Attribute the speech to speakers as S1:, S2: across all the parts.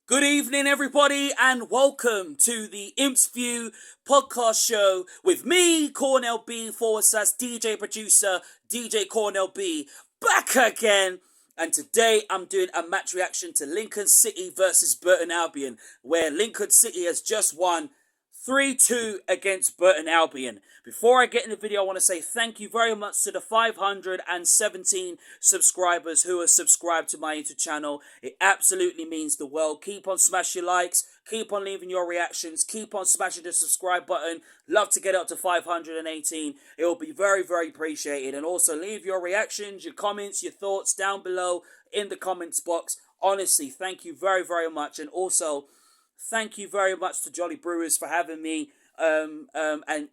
S1: Good evening, everybody, and welcome to the Imps View podcast show with me, Cornell B, /DJ producer, DJ Cornell B, back again. And today I'm doing a match reaction to Lincoln City versus Burton Albion, where Lincoln City has just won 3-2 against Burton Albion. Before I get in the video, I want to say thank you very much to the 517 subscribers who are subscribed to my YouTube channel. It absolutely means the world. Keep on smashing your likes. Keep on leaving your reactions. Keep on smashing the subscribe button. Love to get up to 518. It will be very, very appreciated. And also leave your reactions, your comments, your thoughts down below in the comments box. Honestly, thank you very, very much. And also, thank you very much to Jolly Brewers for having me and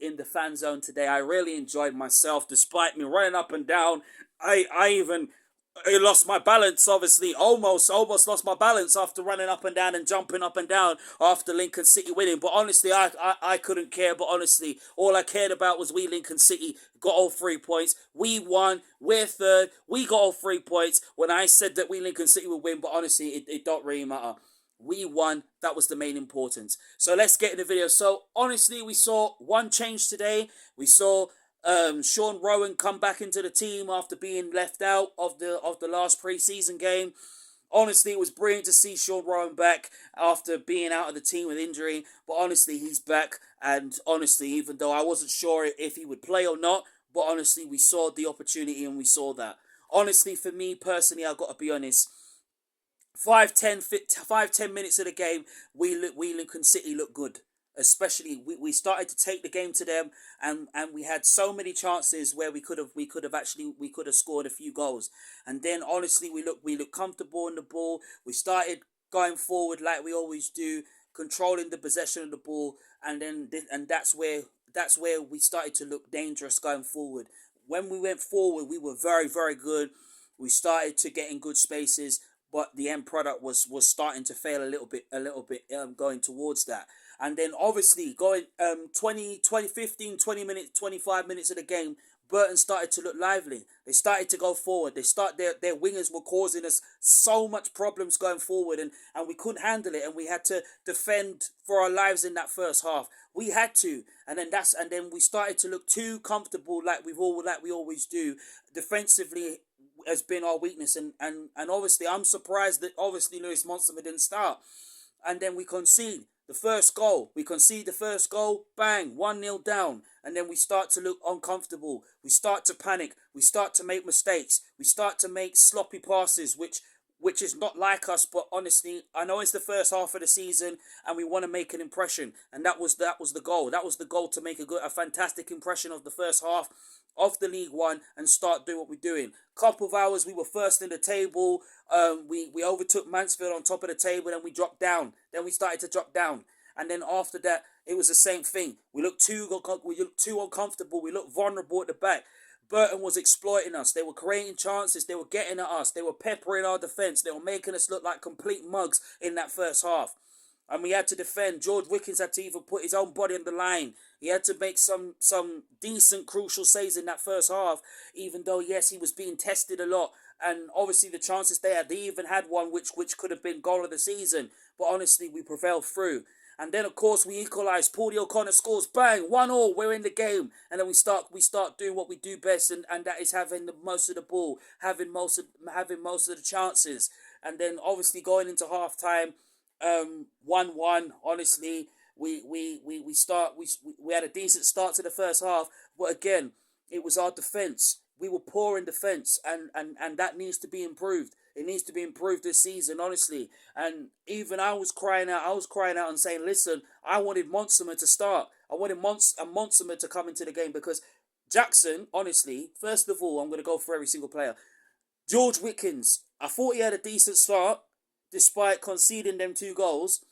S1: in the fan zone today. I really enjoyed myself despite me running up and down. I lost my balance, obviously. Almost lost my balance after running up and down and jumping up and down after Lincoln City winning. But honestly, I couldn't care. But honestly, all I cared about was we Lincoln City got all 3 points. We won. We're third. We got all 3 points when I said that we Lincoln City would win. But honestly, it don't really matter. We won. That was the main importance. So let's get in the video. So honestly, we saw one change today. We saw Sean Rowan come back into the team after being left out of the last preseason game. Honestly, it was brilliant to see Sean Rowan back after being out of the team with injury. But honestly, he's back. And honestly, even though I wasn't sure if he would play or not, but honestly, we saw the opportunity and we saw that. Honestly, for me personally, I've got to be honest. 5-10 minutes of the game, we Lincoln City looked good. Especially we started to take the game to them, and we had so many chances where we could have scored a few goals. And then honestly, we looked comfortable in the ball. We started going forward like we always do, controlling the possession of the ball, and that's where we started to look dangerous going forward. When we went forward, we were very, very good. We started to get in good spaces, but the end product was starting to fail a little bit going towards that. And then obviously going 20 minutes, 25 minutes of the game, Burton started to look lively. They started to go forward. Their wingers were causing us so much problems going forward, and we couldn't handle it, and we had to defend for our lives in that first half. We had to, and then we started to look too comfortable like we always do. Defensively has been our weakness, and obviously I'm surprised that obviously Lewis Monson didn't start. And then we concede the first goal. Bang, 1-0 down. And then we start to look uncomfortable. We start to panic. We start to make mistakes. We start to make sloppy passes, which is not like us. But honestly, I know it's the first half of the season and we want to make an impression. And that was the goal. That was the goal, to make a fantastic impression of the first half of the League One and start doing what we're doing. Couple of hours, we were first in the table. We overtook Mansfield on top of the table, and we dropped down. Then we started to drop down, and then after that, it was the same thing. We looked too uncomfortable. We looked vulnerable at the back. Burton was exploiting us. They were creating chances. They were getting at us. They were peppering our defence. They were making us look like complete mugs in that first half. And we had to defend. George Wickens had to even put his own body on the line. He had to make some decent, crucial saves in that first half, even though, yes, he was being tested a lot. And obviously the chances they even had one which could have been goal of the season. But honestly, we prevailed through. And then, of course, we equalised. Paulie O'Connor scores. Bang, 1-1. We're in the game. And then we start doing what we do best, and that is having most of the ball, having most of the chances. And then, obviously, going into half-time, 1-1. Honestly, we had a decent start to the first half, but again, it was our defence. We were poor in defence, and that needs to be improved. It needs to be improved this season, honestly. And even I was crying out and saying, listen, I wanted Monson to start. I wanted Monson to come into the game, because Jackson, honestly, first of all, I'm going to go for every single player. George Wickens, I thought he had a decent start, despite conceding them 2 goals.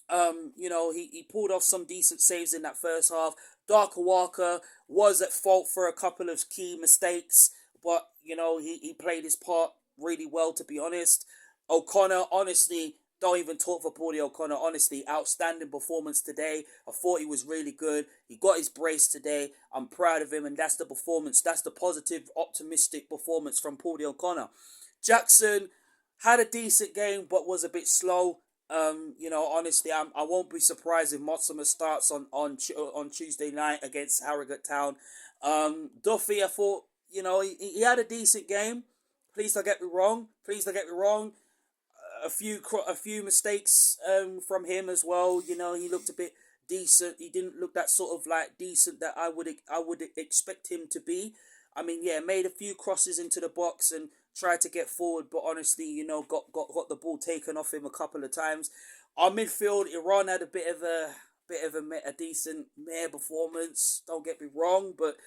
S1: He pulled off some decent saves in that first half. Darker Walker was at fault for a couple of key mistakes, but, he played his part really well, to be honest. O'Connor, honestly, don't even talk for Paulie O'Connor. Honestly, outstanding performance today. I thought he was really good. He got his brace today. I'm proud of him, and that's the performance. That's the positive, optimistic performance from Paulie O'Connor. Jackson, Had a decent game, but was a bit slow. Honestly, I won't be surprised if Motsuma starts on Tuesday night against Harrogate Town. Duffy, I thought, he had a decent game. Please don't get me wrong. Please don't get me wrong. A few mistakes from him as well. He looked a bit decent. He didn't look that sort of like decent that I would expect him to be. I mean, yeah, made a few crosses into the box and tried to get forward, but honestly, got the ball taken off him a couple of times. Our midfield, Iran had a decent mare performance. Don't get me wrong, but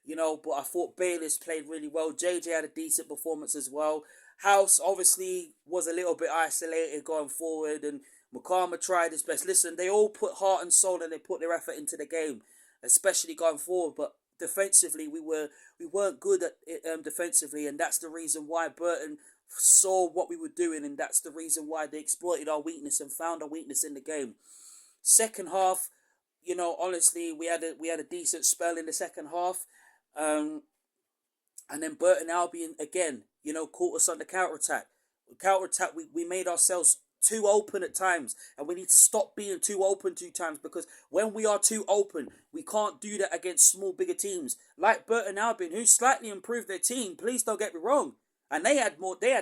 S1: I thought Bayless played really well. JJ had a decent performance as well. House obviously was a little bit isolated going forward, and Makama tried his best. Listen, they all put heart and soul and they put their effort into the game, especially going forward. But defensively, we weren't good at it, defensively, and that's the reason why Burton saw what we were doing, and that's the reason why they exploited our weakness and found our weakness in the game. Second half, honestly, we had a decent spell in the second half. Um, and then Burton Albion again, caught us on the counter attack. Counter attack, we made ourselves too open at times, and we need to stop being too open two times, because when we are too open, we can't do that against small, bigger teams like Burton Albion, who slightly improved their team. Please don't get me wrong, and they had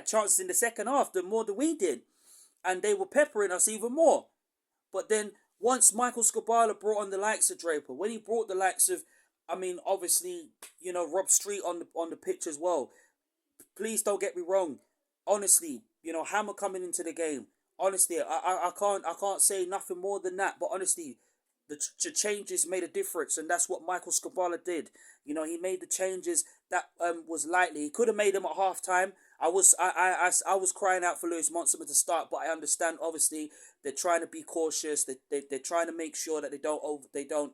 S1: chances in the second half more than we did, and they were peppering us even more. But then once Michael Scabala brought on the likes of Draper, when he brought the likes of, I mean, obviously, Rob Street on the pitch as well. Please don't get me wrong. Honestly, Hammer coming into the game. Honestly, I can't say nothing more than that. But honestly, the changes made a difference, and that's what Michael Scabala did. He made the changes that was likely. He could have made them at half time. I was crying out for Lewis Monson to start, but I understand. Obviously, they're trying to be cautious. They're trying to make sure that they don't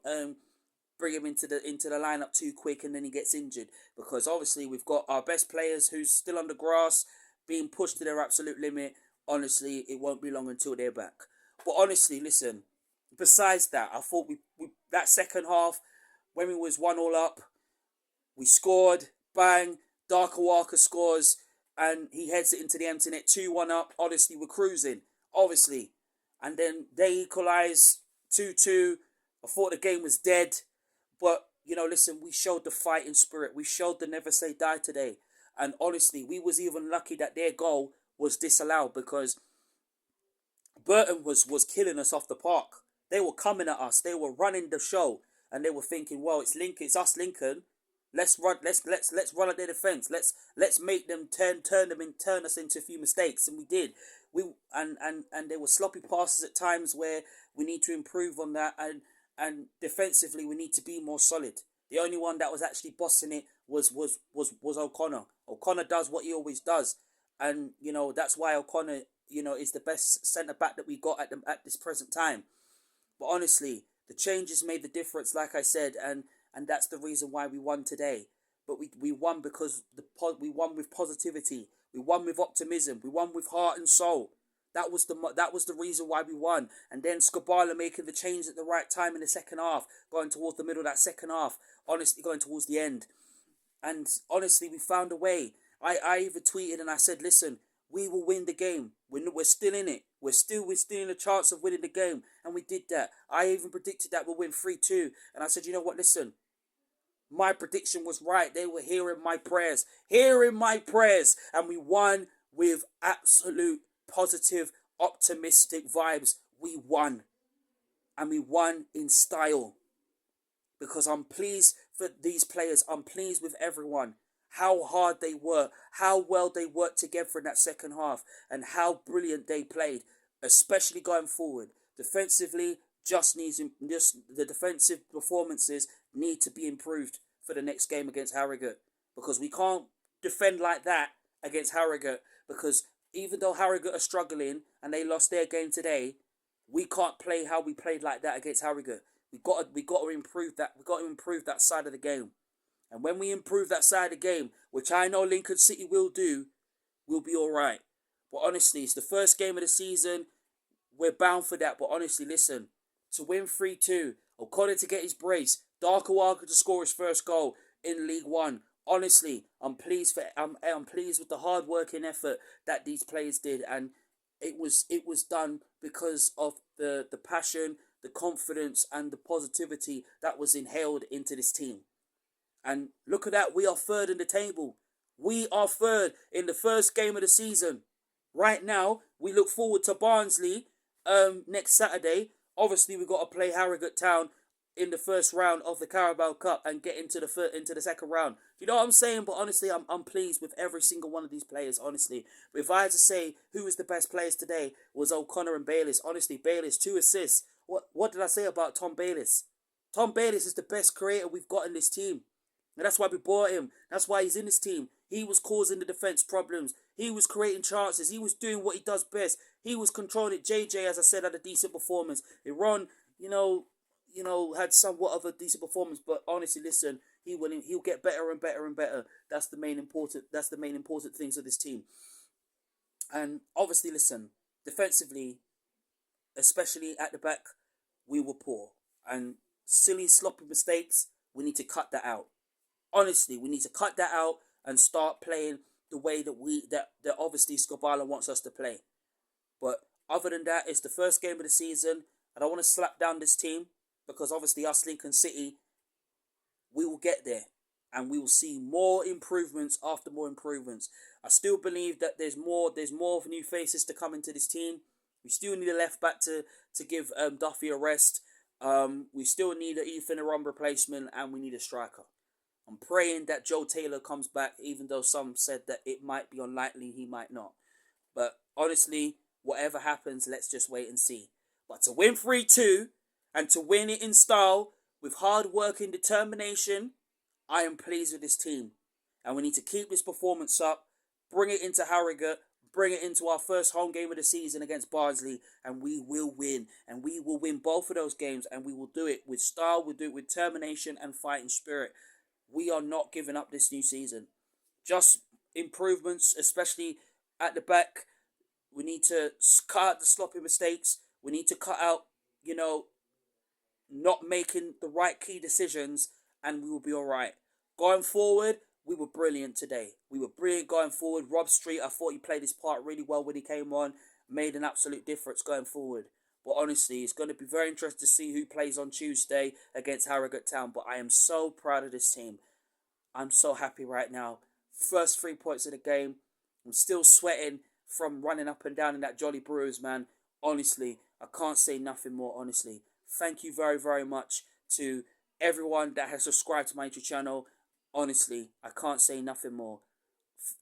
S1: bring him into the lineup too quick and then he gets injured, because obviously we've got our best players who's still on the grass being pushed to their absolute limit. Honestly, it won't be long until they're back. But honestly, listen, besides that, I thought we that second half, when we was 1-1 up, we scored, bang, Darker Walker scores, and he heads it into the empty net, 2-1 up. Honestly, we're cruising, obviously. And then they equalise 2-2. I thought the game was dead. But, listen, we showed the fighting spirit. We showed the never say die today. And honestly, we was even lucky that their goal was disallowed, because Burton was killing us off the park. They were coming at us. They were running the show. And they were thinking, well, it's Lincoln, it's us, Lincoln. Let's run at their defence. Let's make them turn us into a few mistakes. And we did. And there were sloppy passes at times where we need to improve on that, and defensively we need to be more solid. The only one that was actually bossing it was O'Connor. O'Connor does what he always does, and that's why O'Connor is the best centre back that we got at this present time. But honestly, the changes made the difference, like I said, and that's the reason why we won today. But we won because we won with positivity. We won with optimism. We won with heart and soul. That was the reason why we won. And then Scabala making the change at the right time in the second half, going towards the middle of that second half, honestly going towards the end. And honestly, we found a way. I even tweeted and I said, listen, we will win the game. We're still in it. We're still in a chance of winning the game. And we did that. I even predicted that we'll win 3-2. And I said, you know what, listen, my prediction was right. They were hearing my prayers. And we won with absolute positive, optimistic vibes. We won. And we won in style. Because I'm pleased for these players. I'm pleased with everyone. How hard they were. How well they worked together in that second half. And how brilliant they played. Especially going forward. Defensively, the defensive performances need to be improved for the next game against Harrogate. Because we can't defend like that against Harrogate. Because even though Harrogate are struggling and they lost their game today, we can't play how we played like that against Harrogate. We got to improve that. We got to improve that side of the game. And when we improve that side of the game, which I know Lincoln City will do, we'll be all right. But honestly, it's the first game of the season. We're bound for that. But honestly, listen, to win 3-2, O'Connor to get his brace, Darker Walker to score his first goal in League One. Honestly, I'm pleased with the hard working effort that these players did, and it was done because of the passion, the confidence, and the positivity that was inhaled into this team. And look at that, we are third in the table. We are third in the first game of the season. Right now, we look forward to Barnsley next Saturday. Obviously, we've got to play Harrogate Town in the first round of the Carabao Cup and get into the second round. You know what I'm saying? But honestly, I'm pleased with every single one of these players. Honestly, but if I had to say who was the best players today, was O'Connor and Bayliss. Honestly, Bayliss 2 assists. What did I say about Tom Bayliss? Tom Bayliss is the best creator we've got in this team. And that's why we bought him. That's why he's in this team. He was causing the defence problems. He was creating chances. He was doing what he does best. He was controlling it. JJ, as I said, had a decent performance. Iran, had somewhat of a decent performance. But honestly, listen, he'll get better and better and better. That's the main important things of this team. And obviously, listen, defensively, especially at the back, we were poor. And silly, sloppy mistakes, we need to cut that out. Honestly, we need to cut that out and start playing the way that obviously Scovala wants us to play. But other than that, it's the first game of the season. I don't want to slap down this team because obviously us Lincoln City, we will get there and we will see more improvements after more improvements. I still believe that there's more new faces to come into this team. We still need a left back to give Duffy a rest. We still need an Ethan Aron replacement and we need a striker. I'm praying that Joe Taylor comes back, even though some said that it might be unlikely he might not. But honestly, whatever happens, let's just wait and see. But to win 3-2 and to win it in style with hard work and determination, I am pleased with this team. And we need to keep this performance up, bring it into Harrogate, bring it into our first home game of the season against Barnsley, and we will win. And we will win both of those games, and we will do it with style, we'll do it with determination and fighting spirit. We are not giving up this new season. Just improvements, especially at the back. We need to cut out the sloppy mistakes. We need to cut out, not making the right key decisions, and we will be all right. Going forward, we were brilliant today. We were brilliant going forward. Rob Street, I thought he played his part really well when he came on. Made an absolute difference going forward. But honestly, it's going to be very interesting to see who plays on Tuesday against Harrogate Town. But I am so proud of this team. I'm so happy right now. First 3 points of the game. I'm still sweating from running up and down in that Jolly Brewers, man. Honestly, I can't say nothing more, honestly. Thank you very, very much to everyone that has subscribed to my YouTube channel. Honestly, I can't say nothing more.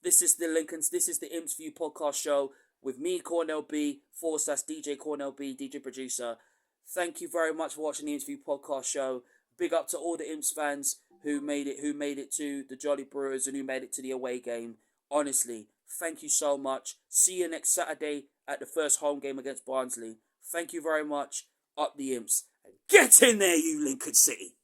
S1: This is the Imps View podcast show with me, Cornell B, /DJ Cornell B, DJ producer. Thank you very much for watching the Imps View podcast show. Big up to all the Imps fans who made it to the Jolly Brewers and who made it to the away game. Honestly, thank you so much. See you next Saturday at the first home game against Barnsley. Thank you very much. Up the Imps. And get in there, you Lincoln City.